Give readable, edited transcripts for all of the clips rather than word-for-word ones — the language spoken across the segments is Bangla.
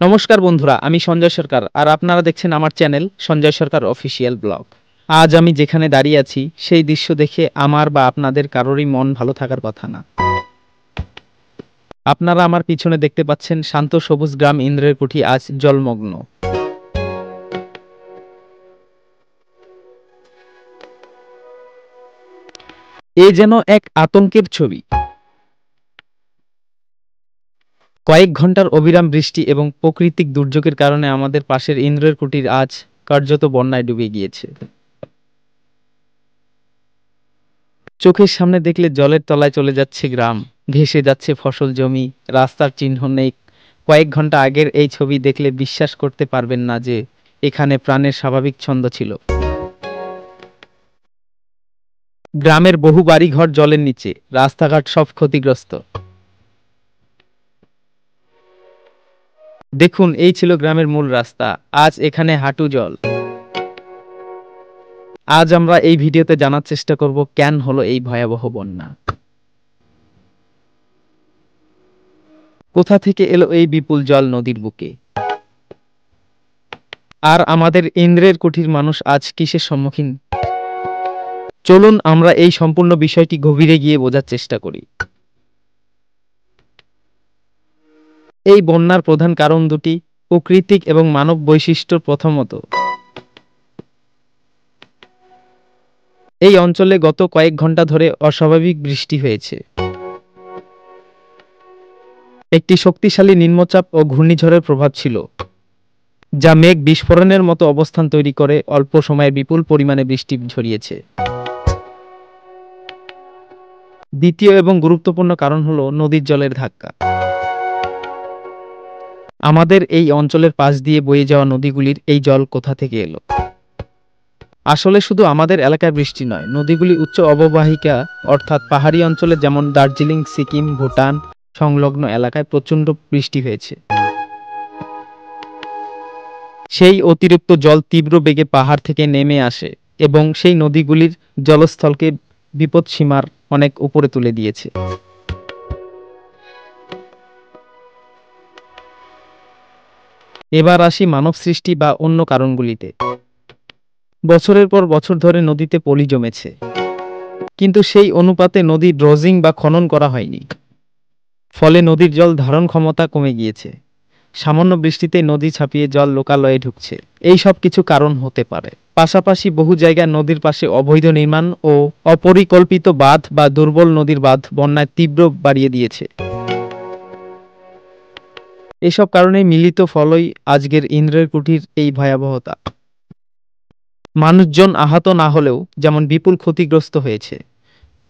নমস্কার বন্ধুরা, আমি সঞ্জয় সরকার আর আপনারা দেখছেন আমার চ্যানেল সঞ্জয় সরকার অফিসিয়াল ব্লগ। আজ আমি যেখানে দাঁড়িয়ে আছি সেই দৃশ্য দেখে আমার বা আপনাদের কারোরই মন ভালো থাকার কথা না। আপনারা আমার পিছনে দেখতে পাচ্ছেন শান্ত সবুজ গ্রাম ইন্দ্রের কুঠি আজ জলমগ্ন। এ যেন এক আতঙ্কের ছবি। কয়েক ঘন্টার অবিরাম বৃষ্টি এবং প্রাকৃতিক দুর্যোগের কারণে আমাদের পাশের ইন্দ্রের কুটির আজ কার্যত বন্যায় ডুবে গিয়েছে। চোখের সামনে দেখলে জলের তলায় চলে যাচ্ছে গ্রাম, ভেসে যাচ্ছে ফসল জমি, রাস্তার চিহ্ন নেই। কয়েক ঘন্টা আগের এই ছবি দেখলে বিশ্বাস করতে পারবেন না যে এখানে প্রাণের স্বাভাবিক ছন্দ ছিল। গ্রামের বহু বাড়িঘর জলের নিচে, রাস্তাঘাট সব ক্ষতিগ্রস্ত। দেখুন, এই ছিল গ্রামের মূল রাস্তা, আজ এখানে হাঁটু জল। আজ আমরা এই ভিডিওতে জানার চেষ্টা করব কেন হলো এই ভয়াবহ বন্যা, কোথা থেকে এলো এই বিপুল জল নদীর বুকে, আর আমাদের ইন্দ্রের কুঠির মানুষ আজ কিসের সম্মুখীন। চলুন আমরা এই সম্পূর্ণ বিষয়টি গভীরে গিয়ে বোঝার চেষ্টা করি। এই বন্যার প্রধান কারণ দুটি, প্রাকৃতিক এবং মানব বৈশিষ্ট্য। প্রথমত, এই অঞ্চলে গত কয়েক ঘন্টা ধরে অস্বাভাবিক বৃষ্টি হয়েছে। একটি শক্তিশালী নিম্নচাপ ও ঘূর্ণিঝড়ের প্রভাব ছিল, যা মেঘ বিস্ফোরণের মতো অবস্থান তৈরি করে অল্প সময়ে বিপুল পরিমাণে বৃষ্টি ঝরিয়েছে। দ্বিতীয় এবং গুরুত্বপূর্ণ কারণ হলো নদীর জলের ধাক্কা। আমাদের এই অঞ্চলের পাশ দিয়ে বয়ে যাওয়া নদীগুলির এই জল কোথা থেকে এলো? আসলে শুধু আমাদের এলাকায় বৃষ্টি নয়, নদীগুলি উচ্চ অববাহিকা অর্থাৎ পাহাড়ি অঞ্চলে যেমন দার্জিলিং, সিকিম, ভুটান সংলগ্ন এলাকায় প্রচণ্ড বৃষ্টি হয়েছে। সেই অতিরিক্ত জল তীব্র বেগে পাহাড় থেকে নেমে আসে এবং সেই নদীগুলির জলস্থলকে বিপদসীমার অনেক উপরে তুলে দিয়েছে। এবার আসি মানব সৃষ্টি বা অন্য কারণগুলিতে। বছরের পর বছর ধরে নদীতে পলি জমেছে, কিন্তু সেই অনুপাতে নদী ড্রজিং বা খনন করা হয়নি। ফলে নদীর জল ধারণ ক্ষমতা কমে গিয়েছে। সামান্য বৃষ্টিতে নদী ছাপিয়ে জল লোকালয়ে ঢুকছে। এই সব কিছু কারণ হতে পারে। পাশাপাশি বহু জায়গায় নদীর পাশে অবৈধ নির্মাণ ও অপরিকল্পিত বাঁধ বা দুর্বল নদীর বাঁধ বন্যায় তীব্র বাড়িয়ে দিয়েছে। এসব কারণে মিলিত ফলই আজকের ইন্দ্রের কুঠির এই ভয়াবহতা। মানুষজন আহত না হলেও যেমন বিপুল ক্ষতিগ্রস্ত হয়েছে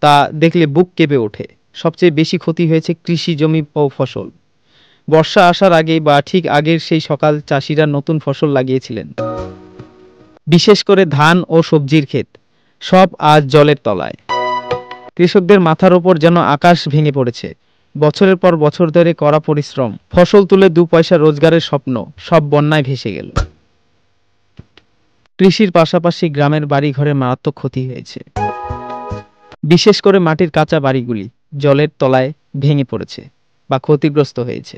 তা দেখলে বুক কেঁপে ওঠে। সবচেয়ে বেশি ক্ষতি হয়েছে কৃষি জমি ও ফসল। বর্ষা আসার আগে বা ঠিক আগের সেই সকাল চাষিরা নতুন ফসল লাগিয়েছিলেন, বিশেষ করে ধান ও সবজির ক্ষেত। সব আজ জলের তলায়। কৃষকদের মাথার ওপর যেন আকাশ ভেঙে পড়েছে। বছরের পর বছর ধরে কড়া পরিশ্রম, ফসল তুলে 2 পয়সা রোজগারের স্বপ্ন সব বন্যায় ভেসে গেল। কৃষির পাশাপাশি গ্রামের বাড়িঘরে মারাত্মক ক্ষতি হয়েছে। বিশেষ করে মাটির কাঁচা বাড়িগুলি জলের তলায় ভেঙে পড়েছে বা ক্ষতিগ্রস্ত হয়েছে।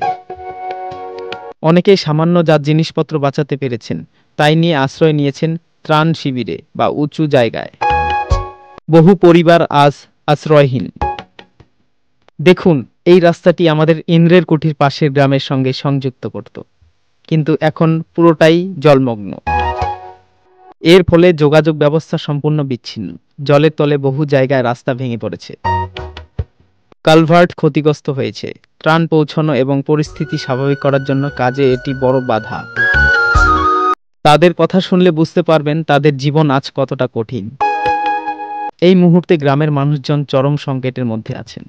অনেকেই সামান্য জাত জিনিসপত্র বাঁচাতে পেরেছেন, তাই নিয়ে আশ্রয় নিয়েছেন ত্রাণ শিবিরে বা উঁচু জায়গায়। বহু পরিবার আজ আশ্রয়হীন। দেখুন, এই রাস্তাটি আমাদের ইন্দ্রের কুঠির পাশের গ্রামের সঙ্গে সংযুক্ত করত, কিন্তু এখন পুরোটাই জলমগ্ন। এর ফলে যোগাযোগ ব্যবস্থা সম্পূর্ণ বিচ্ছিন্ন। জলের তলে বহু জায়গায় রাস্তা ভেঙে পড়েছে, কালভার্ট ক্ষতিগ্রস্ত হয়েছে। ত্রাণ পৌঁছানো এবং পরিস্থিতি স্বাভাবিক করার জন্য কাজে এটি বড় বাধা। তাদের কথা শুনলে বুঝতে পারবেন তাদের জীবন আজ কতটা কঠিন। এই মুহূর্তে গ্রামের মানুষজন চরম সংকটের মধ্যে আছেন।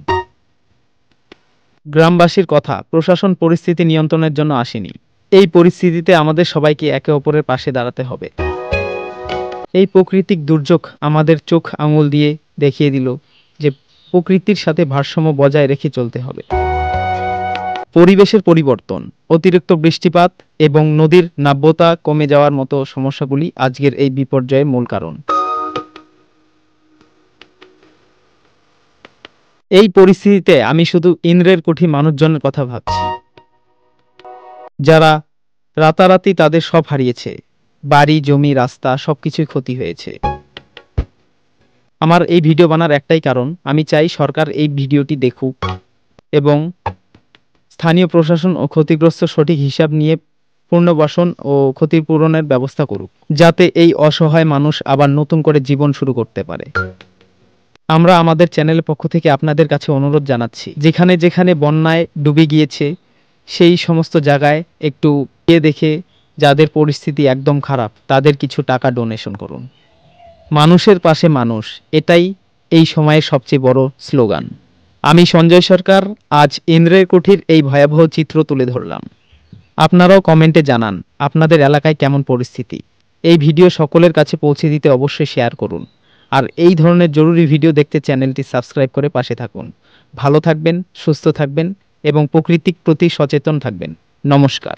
গ্রামবাসীর কথা, প্রশাসন পরিস্থিতি নিয়ন্ত্রণের জন্য আসেনি। এই পরিস্থিতিতে আমাদের সবাইকে একে অপরের পাশে দাঁড়াতে হবে। এই প্রাকৃতিক দুর্যোগ আমাদের চোখ আঙুল দিয়ে দেখিয়ে দিল যে প্রকৃতির সাথে ভারসাম্য বজায় রেখে চলতে হবে। পরিবেশের পরিবর্তন, অতিরিক্ত বৃষ্টিপাত এবং নদীর নাব্যতা কমে যাওয়ার মতো সমস্যাগুলি আজকের এই বিপর্যয়ের মূল কারণ। এই পরিস্থিতিতে আমি শুধু ইন্দ্রের কুঠি মানুষজনের কথা ভাবছি, যারা রাতারাতি তাদের সব হারিয়েছে, বাড়ি, জমি, রাস্তা সবকিছুই ক্ষতি হয়েছে। আমার এই ভিডিও বানার একটাই কারণ, আমি চাই সরকার এই ভিডিওটি দেখুক এবং স্থানীয় প্রশাসন ও ক্ষতিগ্রস্ত সঠিক হিসাব নিয়ে পুনর্বাসন ও ক্ষতিপূরণের ব্যবস্থা করুক, যাতে এই অসহায় মানুষ আবার নতুন করে জীবন শুরু করতে পারে। আমরা আমাদের চ্যানেলের পক্ষ থেকে আপনাদের কাছে অনুরোধ জানাচ্ছি, যেখানে যেখানে বন্যায় ডুবে গিয়েছে সেই সমস্ত জায়গায় একটু গিয়ে দেখে যাদের পরিস্থিতি একদম খারাপ তাদের কিছু টাকা ডোনেশন করুন। মানুষের পাশে মানুষ, এটাই এই সময়ের সবচেয়ে বড় স্লোগান। আমি সঞ্জয় সরকার আজ ইন্দ্রের কুঠির এই ভয়াবহ চিত্র তুলে ধরলাম। আপনারাও কমেন্টে জানান আপনাদের এলাকায় কেমন পরিস্থিতি। এই ভিডিও সকলের কাছে পৌঁছে দিতে অবশ্যই শেয়ার করুন। আর এই ধরনের জরুরি ভিডিও দেখতে চ্যানেলটি সাবস্ক্রাইব করে পাশে থাকুন। ভালো থাকবেন, সুস্থ থাকবেন এবং প্রকৃতির প্রতি সচেতন থাকবেন। নমস্কার।